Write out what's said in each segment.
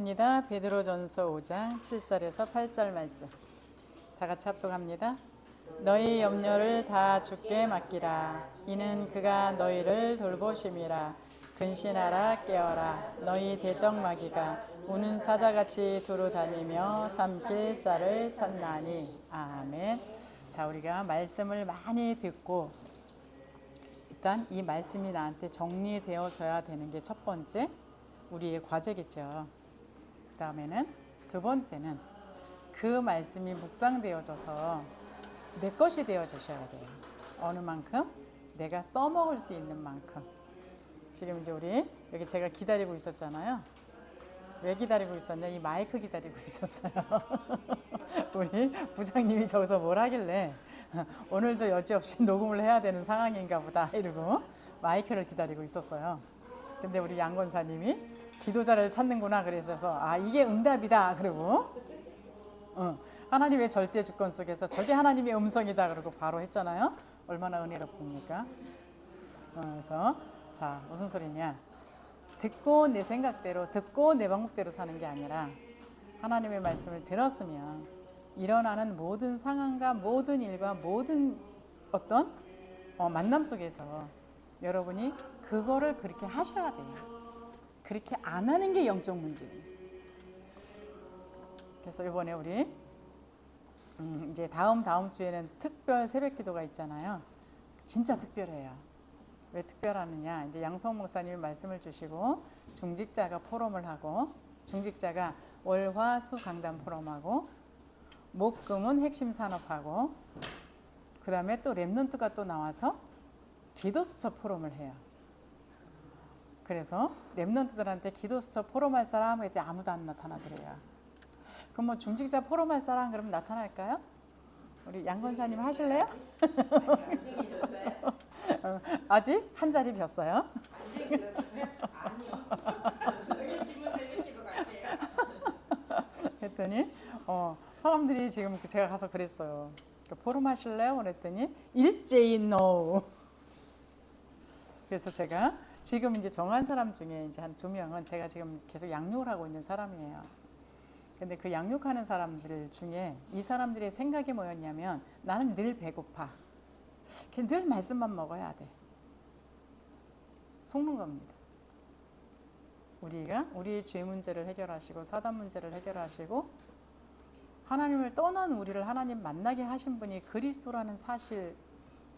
입니다. 베드로전서 5장 7절에서 8절 말씀. 다 같이 합독합니다. 너희 염려를 다 주께 맡기라. 이는 그가 너희를 돌보심이라. 근신하라 깨어라. 너희 대적마귀가 우는 사자같이 두루 다니며 삼킬 자를 찾나니. 아멘. 자, 우리가 말씀을 많이 듣고 일단 이 말씀이 나한테 정리되어져야 되는 게 첫 번째 우리의 과제겠죠. 그 다음에는 두 번째는 그 말씀이 묵상되어져서 내 것이 되어주셔야 돼요. 어느 만큼? 내가 써먹을 수 있는 만큼. 지금 이제 우리 여기 제가 기다리고 있었잖아요. 왜 기다리고 있었냐? 이 마이크 기다리고 있었어요. 우리 부장님이 저기서 뭘 하길래 오늘도 여지없이 녹음을 해야 되는 상황인가 보다 이러고 마이크를 기다리고 있었어요. 근데 우리 양 권사님이 기도자를 찾는구나 그러셔서 아 이게 응답이다 그러고 하나님의 절대 주권 속에서 저게 하나님의 음성이다 그러고 바로 했잖아요. 얼마나 은혜롭습니까? 그래서 자 무슨 소리냐, 듣고 내 생각대로 듣고 내 방법대로 사는 게 아니라 하나님의 말씀을 들었으면 일어나는 모든 상황과 모든 일과 모든 어떤 만남 속에서 여러분이 그거를 그렇게 하셔야 돼요. 그렇게 안 하는 게 영적 문제예요. 그래서 이번에 우리 이제 다음 주에는 특별 새벽 기도가 있잖아요. 진짜 특별해요. 왜 특별하느냐? 이제 양성 목사님이 말씀을 주시고 중직자가 포럼을 하고 중직자가 월화수 강단 포럼하고 목금은 핵심 산업하고 그 다음에 또 랩넌트가 또 나와서 기도 수첩 포럼을 해요. 그래서 랩넌트들한테 기도 수첩 포럼할 사람 했더니 아무도 안 나타나더래요. 그럼 뭐 중직자 포럼할 사람 그럼 나타날까요? 우리 양 권사님 하실래요? 아직 한 자리 폈어요. 했더니 사람들이 지금 제가 가서 그랬어요. 포럼 하실래요? 그랬더니 일제히 no. 그래서 제가 지금 이제 정한 사람 중에 이제 한 2명은 제가 지금 계속 양육을 하고 있는 사람이에요. 근데 그 양육하는 사람들 중에 이 사람들의 생각이 뭐였냐면 나는 늘 배고파. 늘 말씀만 먹어야 돼. 속는 겁니다. 우리가 우리의 죄 문제를 해결하시고 사단 문제를 해결하시고 하나님을 떠난 우리를 하나님 만나게 하신 분이 그리스도라는 사실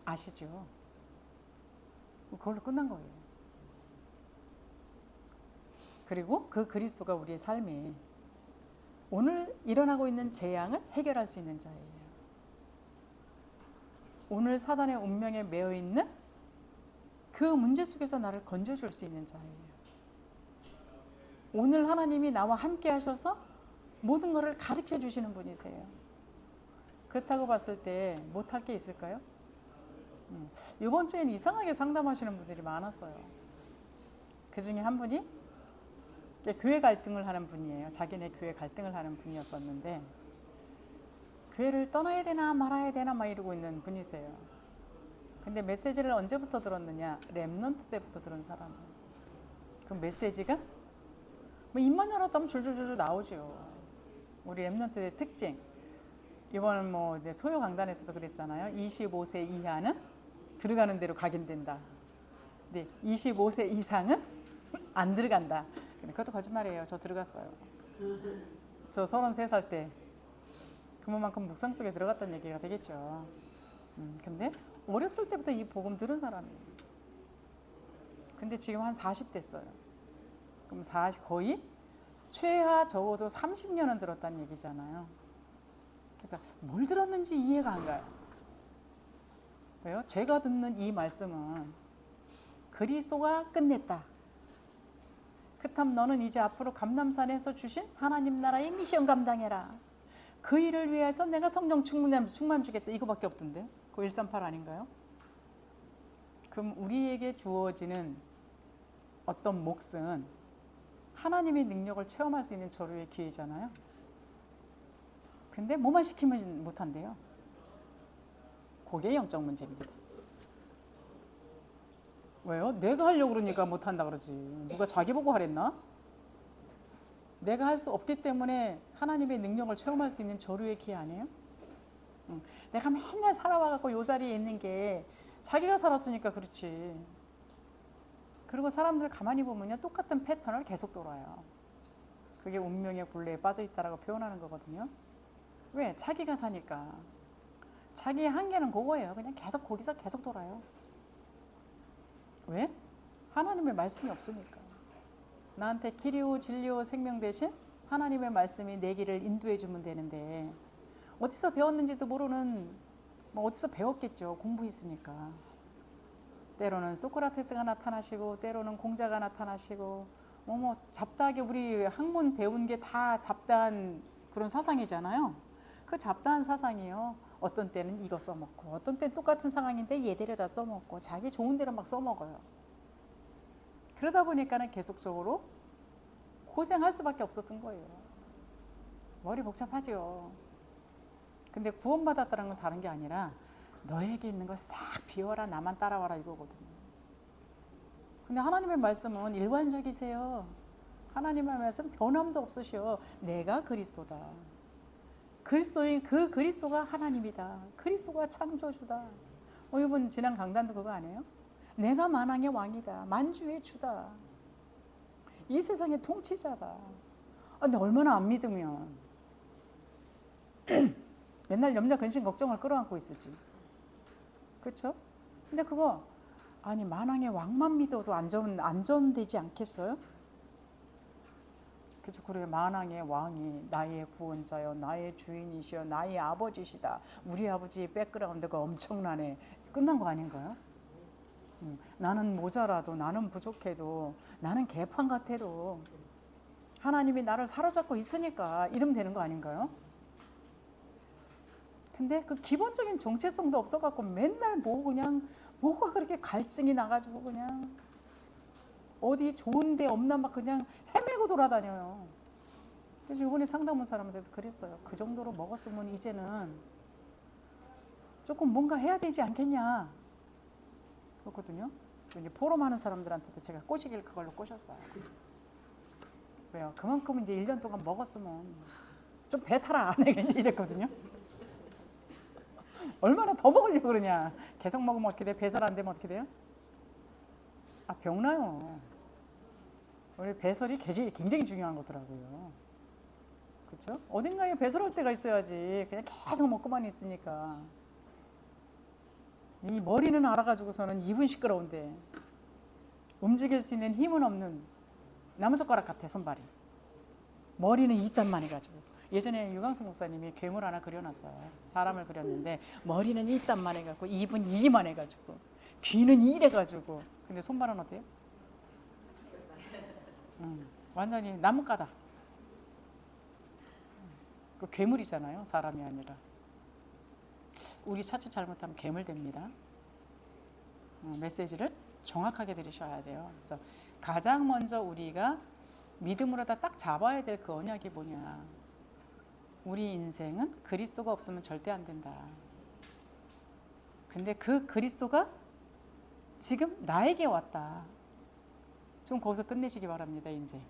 아시죠? 그걸로 끝난 거예요. 그리고 그 그리스도가 우리의 삶에 오늘 일어나고 있는 재앙을 해결할 수 있는 자예요. 오늘 사단의 운명에 매여 있는 그 문제 속에서 나를 건져줄 수 있는 자예요. 오늘 하나님이 나와 함께 하셔서 모든 것을 가르쳐 주시는 분이세요. 그렇다고 봤을 때 못할 게 있을까요? 이번 주에는 이상하게 상담하시는 분들이 많았어요. 그 중에 한 분이 교회 갈등을 하는 분이에요. 자기네 교회 갈등을 하는 분이었었는데 교회를 떠나야 되나 말아야 되나 막 이러고 있는 분이세요. 근데 메시지를 언제부터 들었느냐? 랩넌트 때부터 들은 사람이에요. 그 메시지가 뭐 입만 열었다면 줄줄줄 나오죠. 우리 랩넌트의 특징. 이번 뭐 토요 강단에서도 그랬잖아요. 25세 이하는 들어가는 대로 각인된다. 근데 25세 이상은 안 들어간다. 그것도 거짓말이에요. 저 들어갔어요. 저 33살 때 그만큼 묵상 속에 들어갔다는 얘기가 되겠죠. 근데 어렸을 때부터 이 복음 들은 사람이에요. 근데 지금 한 40 됐어요. 그럼 40 거의 최하 적어도 30년은 들었다는 얘기잖아요. 그래서 뭘 들었는지 이해가 안 가요. 왜요? 제가 듣는 이 말씀은 그리스도가 끝냈다. 그렇다면 너는 이제 앞으로 감람산에서 주신 하나님 나라의 미션 감당해라. 그 일을 위해서 내가 성령 충만 주겠다. 이거밖에 없던데. 그거 138 아닌가요? 그럼 우리에게 주어지는 어떤 몫은 하나님의 능력을 체험할 수 있는 저로의 기회잖아요. 근데 뭐만 시키면 못한대요. 그게 영적 문제입니다. 왜요? 내가 하려고 그러니까 못한다 그러지. 누가 자기 보고 하랬나? 내가 할 수 없기 때문에 하나님의 능력을 체험할 수 있는 저류의 기회 아니에요? 내가 맨날 살아와갖고 이 자리에 있는 게 자기가 살았으니까 그렇지. 그리고 사람들 가만히 보면요, 똑같은 패턴을 계속 돌아요. 그게 운명의 굴레에 빠져 있다라고 표현하는 거거든요. 왜? 자기가 사니까. 자기의 한계는 그거예요. 그냥 계속 거기서 계속 돌아요. 왜? 하나님의 말씀이 없으니까. 나한테 길이요 진리요 생명 대신 하나님의 말씀이 내 길을 인도해 주면 되는데, 어디서 배웠는지도 모르는, 뭐 어디서 배웠겠죠. 공부했으니까. 때로는 소크라테스가 나타나시고 때로는 공자가 나타나시고 뭐 잡다하게 우리 학문 배운 게 다 잡다한 그런 사상이잖아요. 그 잡다한 사상이요, 어떤 때는 이거 써먹고 어떤 때는 똑같은 상황인데 얘 데려다 써먹고 자기 좋은 대로 막 써먹어요. 그러다 보니까는 계속적으로 고생할 수밖에 없었던 거예요. 머리 복잡하죠. 근데 구원받았다는 건 다른 게 아니라 너에게 있는 거 싹 비워라, 나만 따라와라 이거거든요. 근데 하나님의 말씀은 일관적이세요. 하나님의 말씀 변함도 없으셔. 내가 그리스도다. 그리스도인 그 그리스도가 하나님이다. 그리스도가 창조주다. 이번 지난 강단도 그거 아니에요? 내가 만왕의 왕이다. 만주의 주다. 이 세상의 통치자다. 근데 얼마나 안 믿으면 맨날 염려, 근심, 걱정을 끌어안고 있을지. 그렇죠? 근데 그거 아니 만왕의 왕만 믿어도 안전되지 않겠어요? 그렇죠. 그래, 만왕의 왕이 나의 구원자여, 나의 주인이시여, 나의 아버지시다. 우리 아버지의 백그라운드가 엄청나네. 끝난 거 아닌가요? 나는 모자라도, 나는 부족해도, 나는 개판 같아도 하나님이 나를 사로잡고 있으니까 이러면 되는 거 아닌가요? 근데 그 기본적인 정체성도 없어갖고 맨날 그냥 뭐가 그렇게 갈증이 나가지고 그냥 어디 좋은 데 없나 막 그냥 헤매고 돌아다녀요. 그래서 이번에 상담 온 사람한테도 그랬어요. 그 정도로 먹었으면 이제는 조금 뭔가 해야 되지 않겠냐 그렇거든요. 이제 포럼하는 사람들한테도 제가 꼬시기를 그걸로 꼬셨어요. 왜요? 그만큼 이제 1년 동안 먹었으면 좀 배탈아 내가 이제 이랬거든요. 얼마나 더 먹으려고 그러냐. 계속 먹으면 어떻게 돼? 배설 안 되면 어떻게 돼요? 병나요. 우리 배설이 굉장히 중요한 거더라고요. 그렇죠? 어딘가에 배설할 때가 있어야지. 그냥 계속 먹고만 있으니까. 이 머리는 알아가지고서는 입은 시끄러운데 움직일 수 있는 힘은 없는 나무젓가락 같아, 손발이. 머리는 이딴만 해가지고. 예전에 유광수 목사님이 괴물 하나 그려놨어요. 사람을 그렸는데 머리는 이딴만 해가지고 입은 이만 해가지고 귀는 이래가지고. 근데 손발은 어때요? 완전히 나뭇가닥. 그 괴물이잖아요. 사람이 아니라. 우리 차트 잘못하면 괴물 됩니다. 메시지를 정확하게 들으셔야 돼요. 그래서 가장 먼저 우리가 믿음으로다 딱 잡아야 될 그 언약이 뭐냐. 우리 인생은 그리스도가 없으면 절대 안 된다. 근데 그 그리스도가 지금 나에게 왔다. 좀 거기서 끝내시기 바랍니다. 인생.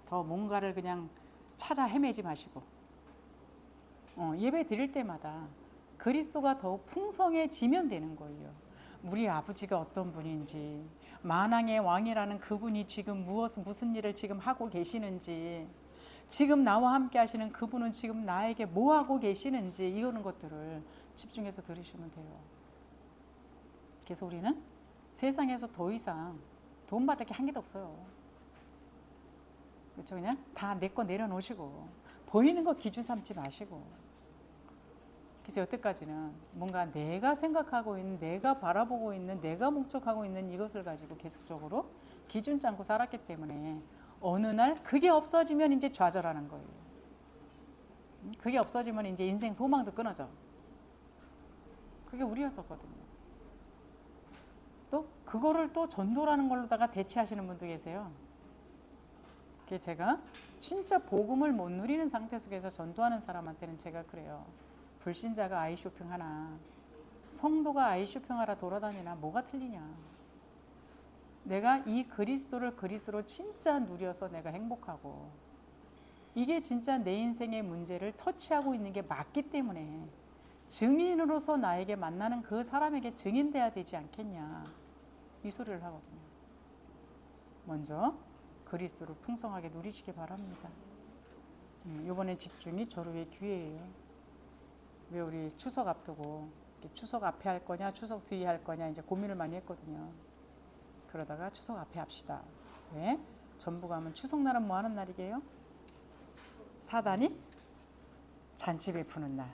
더 뭔가를 그냥 찾아 헤매지 마시고 예배 드릴 때마다 그리스도가 더욱 풍성해지면 되는 거예요. 우리 아버지가 어떤 분인지, 만왕의 왕이라는 그분이 지금 무슨 일을 지금 하고 계시는지, 지금 나와 함께 하시는 그분은 지금 나에게 뭐 하고 계시는지, 이런 것들을 집중해서 들으시면 돼요. 그래서 우리는 세상에서 더 이상 돈 받을 게 한 개도 없어요. 그렇죠? 그냥 다 내 거 내려놓으시고 보이는 거 기준 삼지 마시고. 그래서 여태까지는 뭔가 내가 생각하고 있는, 내가 바라보고 있는, 내가 목적하고 있는 이것을 가지고 계속적으로 기준 잡고 살았기 때문에 어느 날 그게 없어지면 이제 좌절하는 거예요. 그게 없어지면 이제 인생 소망도 끊어져. 그게 우리였었거든요. 또 그거를 또 전도라는 걸로다가 대체하시는 분도 계세요. 그게 제가 진짜 복음을 못 누리는 상태 속에서 전도하는 사람한테는 제가 그래요. 불신자가 아이 쇼핑하나 성도가 아이 쇼핑하러 돌아다니나 뭐가 틀리냐. 내가 이 그리스도를 그리스도로 진짜 누려서 내가 행복하고 이게 진짜 내 인생의 문제를 터치하고 있는 게 맞기 때문에 증인으로서 나에게 만나는 그 사람에게 증인돼야 되지 않겠냐, 이 소리를 하거든요. 먼저 그리스도를 풍성하게 누리시기 바랍니다. 이번에 집중이 저로의 기회예요. 왜 우리 추석 앞두고 추석 앞에 할 거냐 추석 뒤에 할 거냐 이제 고민을 많이 했거든요. 그러다가 추석 앞에 합시다. 왜? 전부감은 추석날은 뭐 하는 날이게요? 사단이 잔치 베푸는 날.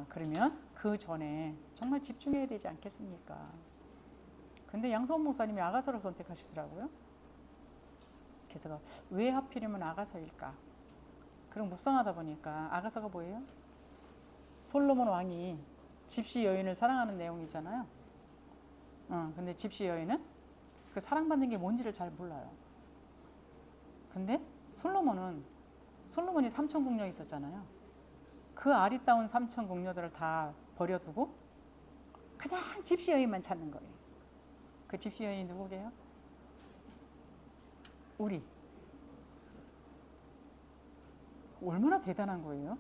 그러면 그 전에 정말 집중해야 되지 않겠습니까? 근데 양성원 목사님이 아가서를 선택하시더라고요. 그래서 왜 하필이면 아가서일까? 그럼 묵상하다 보니까 아가서가 뭐예요? 솔로몬 왕이 집시 여인을 사랑하는 내용이잖아요. 근데 집시 여인은 그 사랑받는 게 뭔지를 잘 몰라요. 근데 솔로몬이 삼천 궁녀 있었잖아요. 그 아리따운 삼천 궁녀들을 다 버려두고 그냥 집시 여인만 찾는 거예요. 그 집시 여인이 누구게요? 우리. 얼마나 대단한 거예요.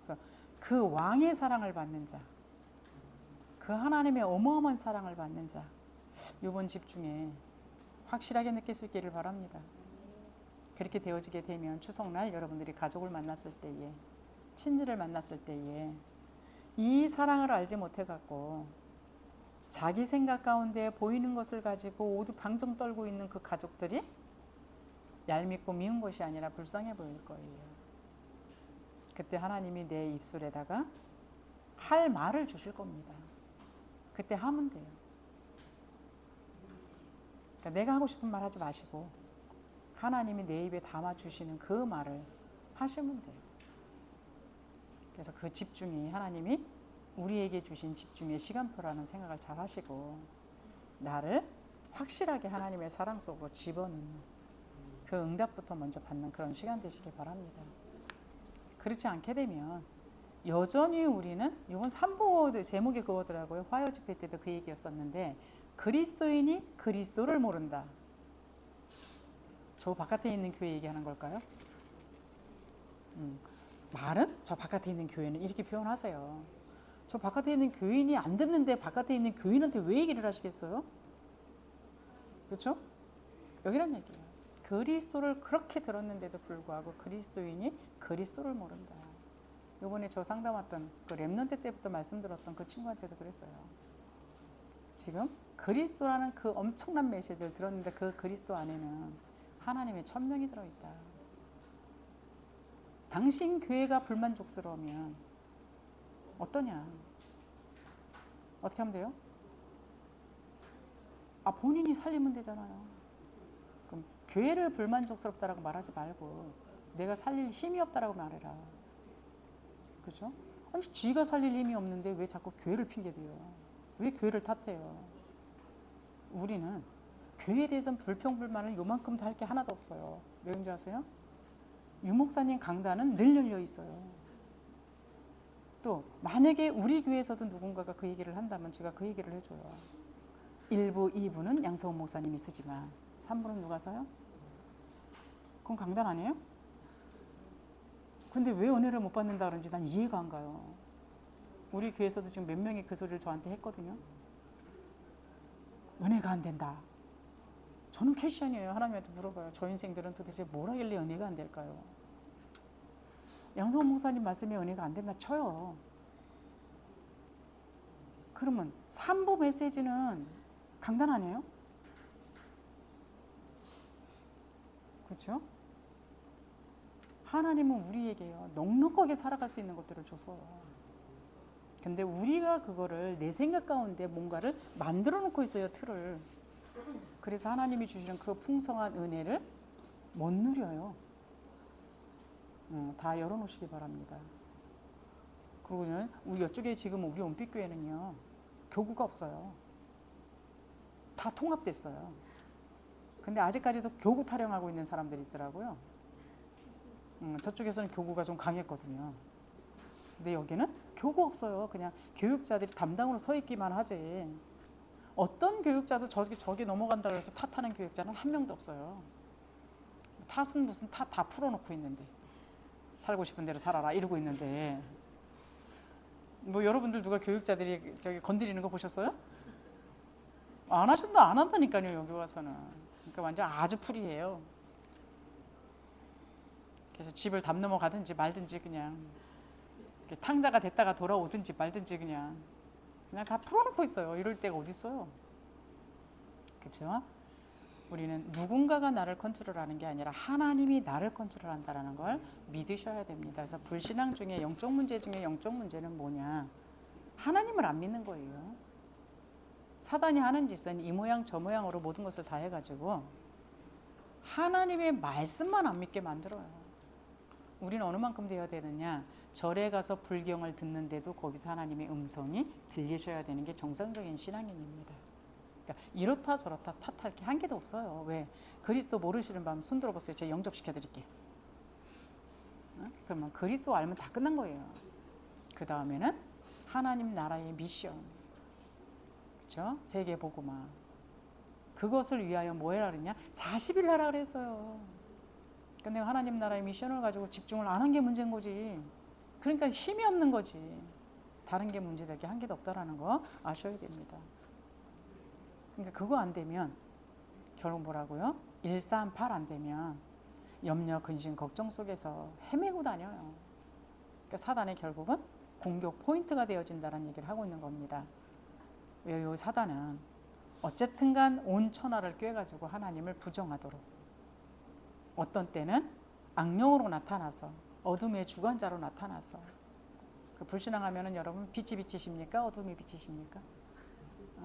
그래서 그 왕의 사랑을 받는 자, 그 하나님의 어마어마한 사랑을 받는 자, 이번 집중에 확실하게 느낄 수 있기를 바랍니다. 그렇게 되어지게 되면 추석날 여러분들이 가족을 만났을 때에, 친지를 만났을 때에 이 사랑을 알지 못해갖고 자기 생각 가운데 보이는 것을 가지고 모두 방정 떨고 있는 그 가족들이 얄밉고 미운 것이 아니라 불쌍해 보일 거예요. 그때 하나님이 내 입술에다가 할 말을 주실 겁니다. 그때 하면 돼요. 그러니까 내가 하고 싶은 말 하지 마시고 하나님이 내 입에 담아주시는 그 말을 하시면 돼요. 그래서 그 집중이 하나님이 우리에게 주신 집중의 시간표라는 생각을 잘 하시고 나를 확실하게 하나님의 사랑 속으로 집어넣는 그 응답부터 먼저 받는 그런 시간 되시길 바랍니다. 그렇지 않게 되면 여전히 우리는 이번 3부 제목이 그거더라고요. 화요 집회 때도 그 얘기였었는데 그리스도인이 그리스도를 모른다. 저 바깥에 있는 교회 얘기하는 걸까요? 말은 저 바깥에 있는 교회는 이렇게 표현하세요. 저 바깥에 있는 교인이 안 듣는데 바깥에 있는 교인한테 왜 얘기를 하시겠어요? 그렇죠? 여기란 얘기예요. 그리스도를 그렇게 들었는데도 불구하고 그리스도인이 그리스도를 모른다. 요번에 저 상담 왔던 그 랩넌트 때부터 말씀드렸던 그 친구한테도 그랬어요. 지금 그리스도라는 그 엄청난 메시지를 들었는데 그 그리스도 안에는 하나님의 천명이 들어있다. 당신 교회가 불만족스러우면 어떠냐? 어떻게 하면 돼요? 본인이 살리면 되잖아요. 그럼 교회를 불만족스럽다라고 말하지 말고 내가 살릴 힘이 없다라고 말해라. 그렇죠? 아니 쥐가 살릴 힘이 없는데 왜 자꾸 교회를 핑계대요? 왜 교회를 탓해요? 우리는 교회에 대해서는 불평불만을 요만큼도 할 게 하나도 없어요. 왜 그런지 아세요? 유 목사님 강단은 늘 열려 있어요. 또 만약에 우리 교회에서도 누군가가 그 얘기를 한다면 제가 그 얘기를 해줘요. 1부, 2부는 양성훈 목사님이 쓰지만 3부는 누가 써요? 그건 강단 아니에요? 근데 왜 은혜를 못 받는다 그런지 난 이해가 안 가요. 우리 교회에서도 지금 몇 명이 그 소리를 저한테 했거든요. 은혜가 안 된다. 저는 캐시언이에요. 하나님한테 물어봐요. 저 인생들은 도대체 뭘 하길래 은혜가 안 될까요? 양성훈 목사님 말씀에 은혜가 안 된다 쳐요. 그러면 3부 메시지는 강단 아니에요? 그렇죠? 하나님은 우리에게요 넉넉하게 살아갈 수 있는 것들을 줬어요. 근데 우리가 그거를 내 생각 가운데 뭔가를 만들어 놓고 있어요. 틀을. 그래서 하나님이 주시는 그 풍성한 은혜를 못 누려요. 다 열어놓으시기 바랍니다. 그리고는 우리 이쪽에 지금 우리 온빛교회는요 교구가 없어요. 다 통합됐어요. 근데 아직까지도 교구 타령하고 있는 사람들이 있더라고요. 저쪽에서는 교구가 좀 강했거든요. 근데 여기는 교구 없어요. 그냥 교육자들이 담당으로 서 있기만 하지. 어떤 교육자도 저기 넘어간다고 해서 탓하는 교육자는 한 명도 없어요. 탓은 무슨 탓 다 풀어놓고 있는데 살고 싶은 대로 살아라 이러고 있는데 뭐 여러분들 누가 교육자들이 저기 건드리는 거 보셨어요? 안 한다니까요 여기 와서는. 그러니까 완전 아주 풀이에요. 그래서 집을 담 넘어가든지 말든지 그냥 탕자가 됐다가 돌아오든지 말든지 그냥 다 풀어놓고 있어요. 이럴 때가 어디 있어요? 그렇죠? 우리는 누군가가 나를 컨트롤하는 게 아니라 하나님이 나를 컨트롤한다라는 걸 믿으셔야 됩니다. 그래서 불신앙 중에 영적 문제 중에 영적 문제는 뭐냐? 하나님을 안 믿는 거예요. 사단이 하는 짓은 이 모양 저 모양으로 모든 것을 다 해가지고 하나님의 말씀만 안 믿게 만들어요. 우리는 어느 만큼 되어야 되느냐? 절에 가서 불경을 듣는데도 거기서 하나님의 음성이 들리셔야 되는 게 정상적인 신앙인입니다. 그러니까 이렇다 저렇다 탓할 게 한 개도 없어요. 왜? 그리스도 모르시는 분 손 들어보세요. 제가 영접시켜 드릴게. 그러면 그리스도 알면 다 끝난 거예요. 그 다음에는 하나님 나라의 미션, 그렇죠? 세계 복음화. 그것을 위하여 뭐 해라 그랬냐? 40일 하라 그랬어요. 근데 하나님 나라의 미션을 가지고 집중을 안 한 게 문제인 거지. 그러니까 힘이 없는 거지. 다른 게 문제될 게 한 개도 없다라는 거 아셔야 됩니다. 그러니까 그거 안 되면 결국 뭐라고요? 138 안 되면 염려, 근심, 걱정 속에서 헤매고 다녀요. 그러니까 사단의 결국은 공격 포인트가 되어진다는 얘기를 하고 있는 겁니다. 요 사단은 어쨌든 간 온 천하를 꿰가지고 하나님을 부정하도록 어떤 때는 악령으로 나타나서 어둠의 주관자로 나타나서 그 불신앙하면은 여러분 빛이 비치십니까? 어둠이 비치십니까?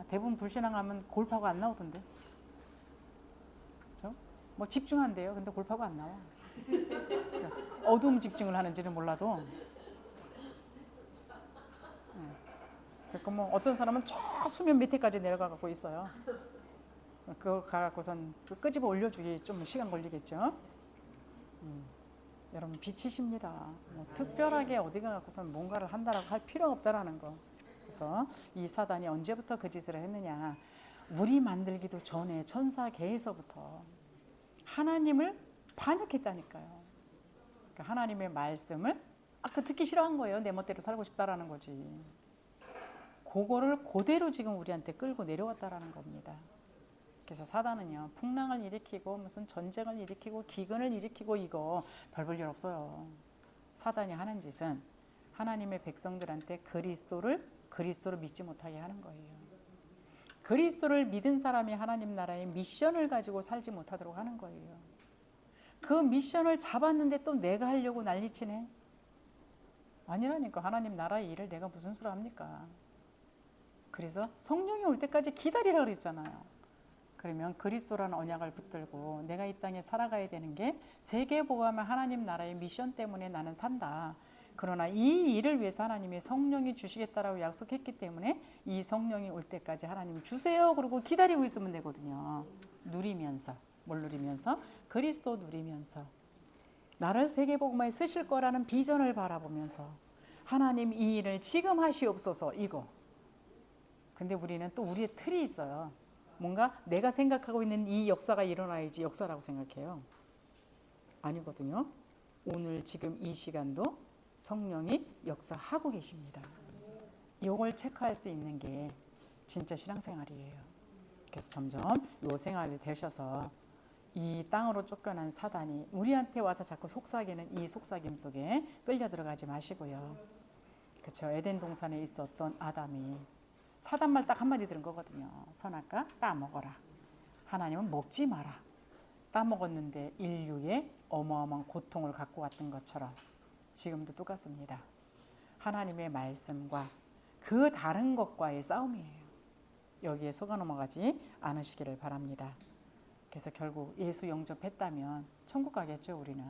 대부분 불신앙하면 골파가 안 나오던데. 그렇죠? 뭐 집중한대요. 근데 골파가 안 나와. 그러니까 어둠 집중을 하는지는 몰라도. 그러니까 뭐 어떤 사람은 저 수면 밑에까지 내려가 갖고 있어요. 그거 가갖고선 끄집어 올려주기 좀 시간 걸리겠죠. 여러분 빛이십니다. 뭐 특별하게 어디 가갖고선 뭔가를 한다라고 할 필요 없다라는 거. 그래서 이 사단이 언제부터 그 짓을 했느냐? 우리 만들기도 전에 천사계에서부터 하나님을 반역했다니까요. 그러니까 하나님의 말씀을 그 듣기 싫어한 거예요. 내 멋대로 살고 싶다라는 거지. 그거를 그대로 지금 우리한테 끌고 내려왔다라는 겁니다. 그래서 사단은요, 풍랑을 일으키고 무슨 전쟁을 일으키고 기근을 일으키고 이거 별 볼 일 없어요. 사단이 하는 짓은 하나님의 백성들한테 그리스도를 믿지 못하게 하는 거예요. 그리스도를 믿은 사람이 하나님 나라의 미션을 가지고 살지 못하도록 하는 거예요. 그 미션을 잡았는데 또 내가 하려고 난리치네. 아니라니까. 하나님 나라의 일을 내가 무슨 수로 합니까? 그래서 성령이 올 때까지 기다리라 그랬잖아요. 그러면 그리스도라는 언약을 붙들고 내가 이 땅에 살아가야 되는 게 세계복음화 하나님 나라의 미션 때문에 나는 산다. 그러나 이 일을 위해서 하나님이 성령이 주시겠다라고 약속했기 때문에 이 성령이 올 때까지 하나님 주세요. 그러고 기다리고 있으면 되거든요. 누리면서. 뭘 누리면서? 그리스도 누리면서. 나를 세계복음화에 쓰실 거라는 비전을 바라보면서 하나님 이 일을 지금 하시옵소서 이거. 근데 우리는 또 우리의 틀이 있어요. 뭔가 내가 생각하고 있는 이 역사가 일어나야지 역사라고 생각해요. 아니거든요. 오늘 지금 이 시간도 성령이 역사하고 계십니다. 이걸 체크할 수 있는 게 진짜 신앙생활이에요. 그래서 점점 이 생활이 되셔서 이 땅으로 쫓겨난 사단이 우리한테 와서 자꾸 속삭이는 이 속삭임 속에 끌려 들어가지 마시고요. 그렇죠. 에덴 동산에 있었던 아담이 사단 말 딱 한마디 들은 거거든요. 선악과 따먹어라. 하나님은 먹지 마라. 따먹었는데 인류의 어마어마한 고통을 갖고 왔던 것처럼 지금도 똑같습니다. 하나님의 말씀과 그 다른 것과의 싸움이에요. 여기에 속아 넘어가지 않으시기를 바랍니다. 그래서 결국 예수 영접했다면 천국 가겠죠, 우리는.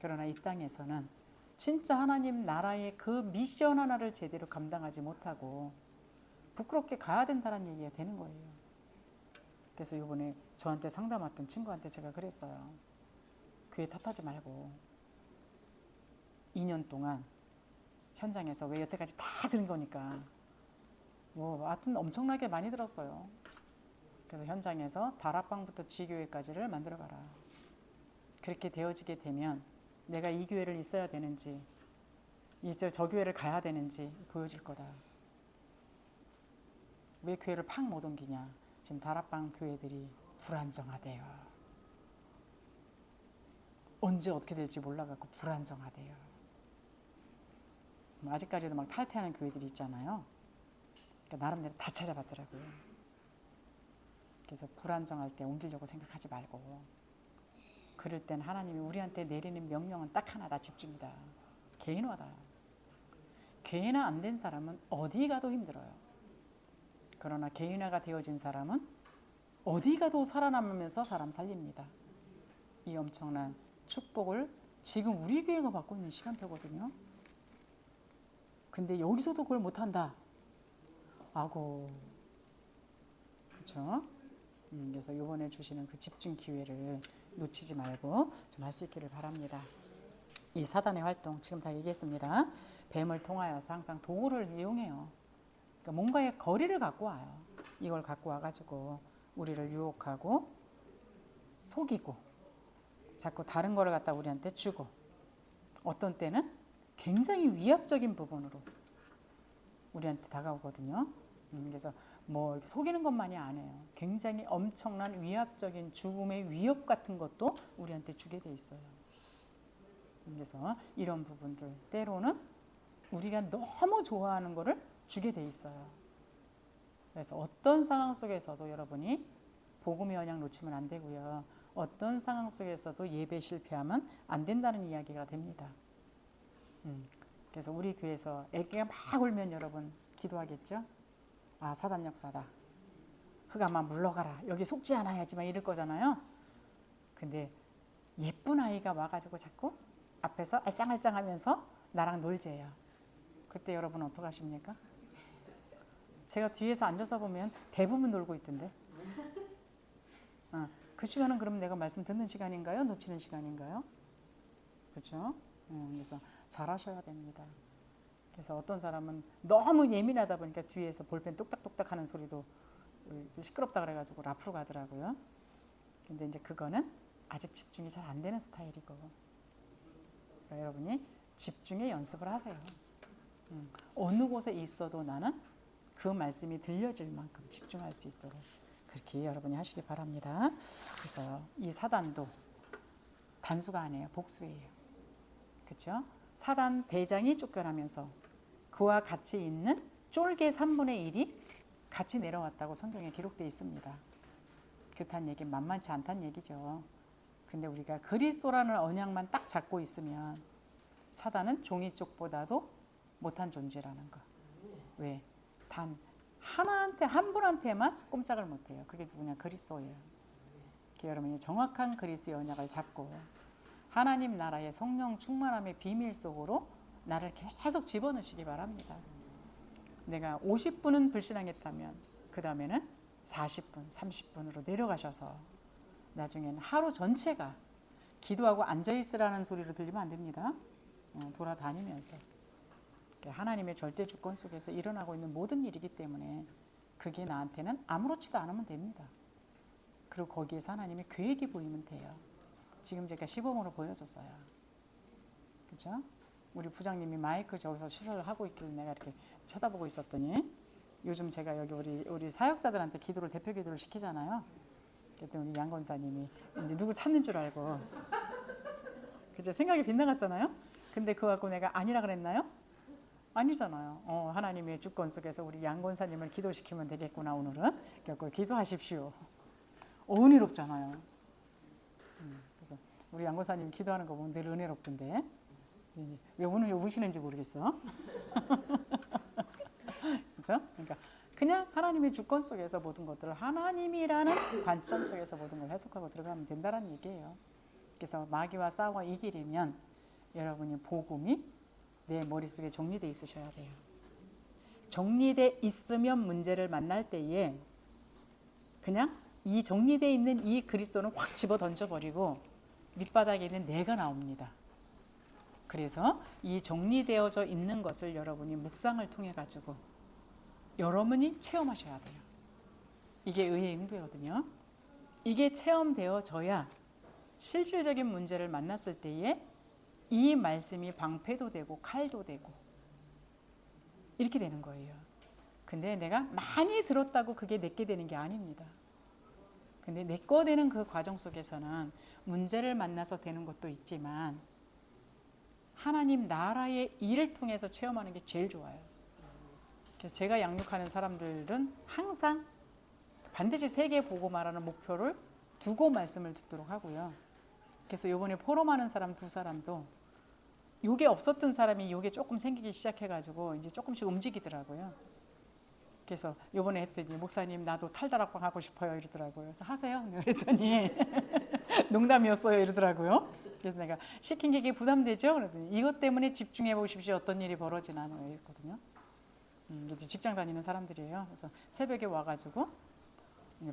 그러나 이 땅에서는 진짜 하나님 나라의 그 미션 하나를 제대로 감당하지 못하고 부끄럽게 가야 된다는 얘기가 되는 거예요. 그래서 이번에 저한테 상담 왔던 친구한테 제가 그랬어요. 교회 탓하지 말고 2년 동안 현장에서 왜 여태까지 다 들은 거니까 뭐 하여튼 엄청나게 많이 들었어요. 그래서 현장에서 다락방부터 지교회까지를 만들어가라. 그렇게 되어지게 되면 내가 이 교회를 있어야 되는지 저 교회를 가야 되는지 보여줄 거다. 왜 교회를 팍 못 옮기냐. 지금 다락방 교회들이 불안정하대요. 언제 어떻게 될지 몰라갖고 불안정하대요. 아직까지도 막 탈퇴하는 교회들이 있잖아요. 그러니까 나름대로 다 찾아봤더라고요. 그래서 불안정할 때 옮기려고 생각하지 말고, 그럴 땐 하나님이 우리한테 내리는 명령은 딱 하나다. 집중이다. 개인화다. 개인화 안 된 사람은 어디 가도 힘들어요. 그러나 개인화가 되어진 사람은 어디 가도 살아남으면서 사람 살립니다. 이 엄청난 축복을 지금 우리 교회가 받고 있는 시간표거든요. 근데 여기서도 그걸 못한다. 아고, 그렇죠? 그래서 이번에 주시는 그 집중 기회를 놓치지 말고 좀 할 수 있기를 바랍니다. 이 사단의 활동 지금 다 얘기했습니다. 뱀을 통하여서 항상 도구를 이용해요. 그러니까 뭔가의 거리를 갖고 와요. 이걸 갖고 와가지고 우리를 유혹하고 속이고 자꾸 다른 거를 갖다 우리한테 주고, 어떤 때는 굉장히 위압적인 부분으로 우리한테 다가오거든요. 그래서 뭐 속이는 것만이 아니에요. 굉장히 엄청난 위압적인 죽음의 위협 같은 것도 우리한테 주게 돼 있어요. 그래서 이런 부분들 때로는 우리가 너무 좋아하는 거를 주게 돼 있어요. 그래서 어떤 상황 속에서도 여러분이 복음의 언약 놓치면 안 되고요. 어떤 상황 속에서도 예배 실패하면 안 된다는 이야기가 됩니다. 그래서 우리 교회에서 애기가 막 울면 여러분 기도하겠죠? 아, 사단 역사다. 흑암아 물러가라. 여기 속지 않아야지 막 이럴 거잖아요. 근데 예쁜 아이가 와가지고 자꾸 앞에서 알짱알짱하면서 나랑 놀재요. 그때 여러분 어떡하십니까? 제가 뒤에서 앉아서 보면 대부분 놀고 있던데. 그 시간은 그럼 내가 말씀 듣는 시간인가요? 놓치는 시간인가요? 그렇죠? 그래서 잘하셔야 됩니다. 그래서 어떤 사람은 너무 예민하다 보니까 뒤에서 볼펜 뚝딱뚝딱 하는 소리도 시끄럽다 그래가지고 앞으로 가더라고요. 근데 이제 그거는 아직 집중이 잘 안 되는 스타일이고, 그러니까 여러분이 집중의 연습을 하세요. 어느 곳에 있어도 나는 그 말씀이 들려질 만큼 집중할 수 있도록 그렇게 여러분이 하시기 바랍니다. 그래서 이 사단도 단수가 아니에요. 복수예요. 그렇죠? 사단 대장이 쫓겨나면서 그와 같이 있는 쫄개 3분의 1이 같이 내려왔다고 성경에 기록되어 있습니다. 그렇다는 얘기는 만만치 않다는 얘기죠. 근데 우리가 그리스도라는 언약만 딱 잡고 있으면 사단은 종이 쪽보다도 못한 존재라는 거. 왜? 단 하나한테, 한 분한테만 꼼짝을 못해요. 그게 누구냐? 그리스도예요. 여러분이 정확한 그리스도의 언약을 잡고 하나님 나라의 성령 충만함의 비밀 속으로 나를 계속 집어넣으시기 바랍니다. 내가 50분은 불신앙했다면 그 다음에는 40분, 30분으로 내려가셔서 나중에는 하루 전체가 기도하고 앉아있으라는 소리로 들리면 안 됩니다. 돌아다니면서 하나님의 절대 주권 속에서 일어나고 있는 모든 일이기 때문에 그게 나한테는 아무렇지도 않으면 됩니다. 그리고 거기에서 하나님의 계획이 보이면 돼요. 지금 제가 시범으로 보여줬어요. 그렇죠? 우리 부장님이 마이크 저기서 시설을 하고 있길래 내가 이렇게 쳐다보고 있었더니, 요즘 제가 여기 우리 사역자들한테 기도를 대표 기도를 시키잖아요. 그랬더니 우리 양 권사님이 이제 누구 찾는 줄 알고, 그죠? 생각이 빗나갔잖아요. 근데 그거 갖고 내가 아니라 그랬나요? 아니잖아요. 하나님의 주권 속에서 우리 양 권사님을 기도시키면 되겠구나 오늘은. 그래서 기도하십시오. 은혜롭잖아요. 그래서 우리 양 권사님 기도하는 거 보면 늘 은혜롭던데 왜 우시는지 모르겠어. 그렇죠? 그러니까 그냥 하나님의 주권 속에서 모든 것들을 하나님이라는 관점 속에서 모든 걸 해석하고 들어가면 된다는 얘기예요. 그래서 마귀와 싸워 이기려면 여러분이 복음이 내 머릿속에 정리되어 있으셔야 돼요. 정리되어 있으면 문제를 만날 때에 그냥 이 정리되어 있는 이 그리스도는 확 집어 던져버리고 밑바닥에 있는 내가 나옵니다. 그래서 이 정리되어져 있는 것을 여러분이 묵상을 통해 가지고 여러분이 체험하셔야 돼요. 이게 의의 응부거든요. 이게 체험되어져야 실질적인 문제를 만났을 때에 이 말씀이 방패도 되고 칼도 되고 이렇게 되는 거예요. 근데 내가 많이 들었다고 그게 내게 되는 게 아닙니다. 근데 내 거 되는 그 과정 속에서는 문제를 만나서 되는 것도 있지만 하나님 나라의 일을 통해서 체험하는 게 제일 좋아요. 그래서 제가 양육하는 사람들은 항상 반드시 세계 보고 말하는 목표를 두고 말씀을 듣도록 하고요. 그래서 이번에 포럼하는 사람 두 사람도 요게 없었던 사람이 요게 조금 생기기 시작해가지고 이제 조금씩 움직이더라고요. 그래서 요번에 했더니 목사님 나도 탈다락방 하고 싶어요 이러더라고요. 그래서 하세요. 그랬더니 농담이었어요 이러더라고요. 그래서 내가 시킨 게 이게 부담되죠? 그랬더니 이것 때문에 집중해 보십시오. 어떤 일이 벌어지나 했거든요. 직장 다니는 사람들이에요. 그래서 새벽에 와가지고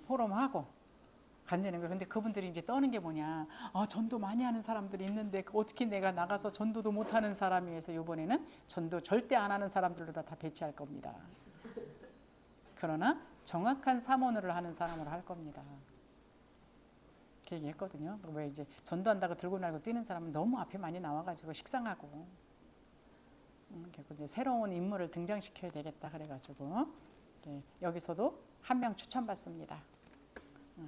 포럼하고 간다는 거예요. 근데 그분들이 이제 떠는 게 뭐냐? 전도 많이 하는 사람들이 있는데 어떻게 내가 나가서 전도도 못 하는 사람이 해서 이번에는 전도 절대 안 하는 사람들로 다 배치할 겁니다. 그러나 정확한 사모를 하는 사람으로 할 겁니다. 그 얘기했거든요. 왜 이제 전도한다고 들고 날고 뛰는 사람은 너무 앞에 많이 나와가지고 식상하고, 결국 이제 새로운 인물을 등장시켜야 되겠다 그래가지고 여기서도 한 명 추천받습니다.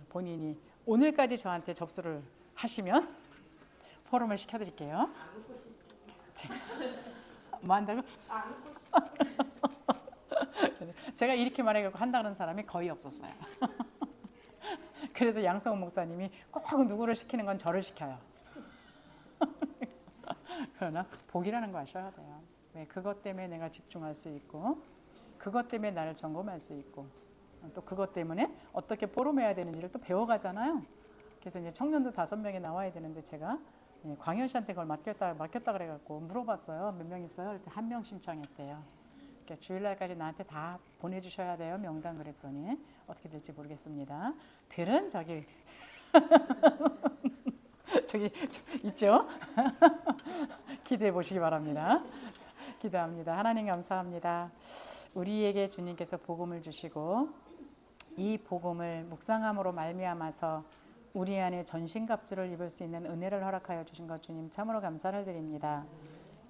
본인이 오늘까지 저한테 접수를 하시면 포럼을 시켜드릴게요. 뭐 한다고? 제가 이렇게 말해갖고 한다는 사람이 거의 없었어요. 그래서 양성훈 목사님이 꼭 누구를 시키는 건 저를 시켜요. 그러나 복이라는 거 아셔야 돼요. 왜? 그것 때문에 내가 집중할 수 있고, 그것 때문에 나를 점검할 수 있고, 또 그것 때문에 어떻게 포럼해야 되는지를 또 배워가잖아요. 그래서 이제 청년도 5명이 나와야 되는데 제가 광현 씨한테 그걸 맡겼다 그래갖고 물어봤어요. 몇 명 있어요? 그랬더니 1명 신청했대요. 그러니까 주일날까지 나한테 다 보내주셔야 돼요. 명단. 그랬더니 어떻게 될지 모르겠습니다. 들은 저기 저기 있죠? 기대해 보시기 바랍니다. 기도합니다. 하나님 감사합니다. 우리에게 주님께서 복음을 주시고 이 복음을 묵상함으로 말미암아서 우리 안에 전신갑주를 입을 수 있는 은혜를 허락하여 주신 것 주님 참으로 감사를 드립니다.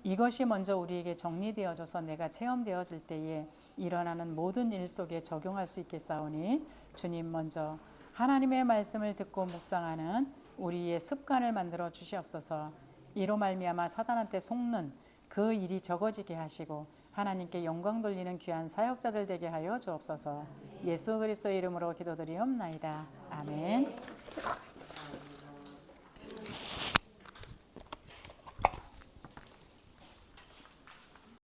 이것이 먼저 우리에게 정리되어져서 내가 체험되어질 때에 일어나는 모든 일 속에 적용할 수 있겠사오니 주님 먼저 하나님의 말씀을 듣고 묵상하는 우리의 습관을 만들어 주시옵소서. 이로 말미암아 사단한테 속는 그 일이 적어지게 하시고 하나님께 영광 돌리는 귀한 사역자들 되게 하여 주옵소서. 예수 그리스도의 이름으로 기도드리옵나이다. 아멘.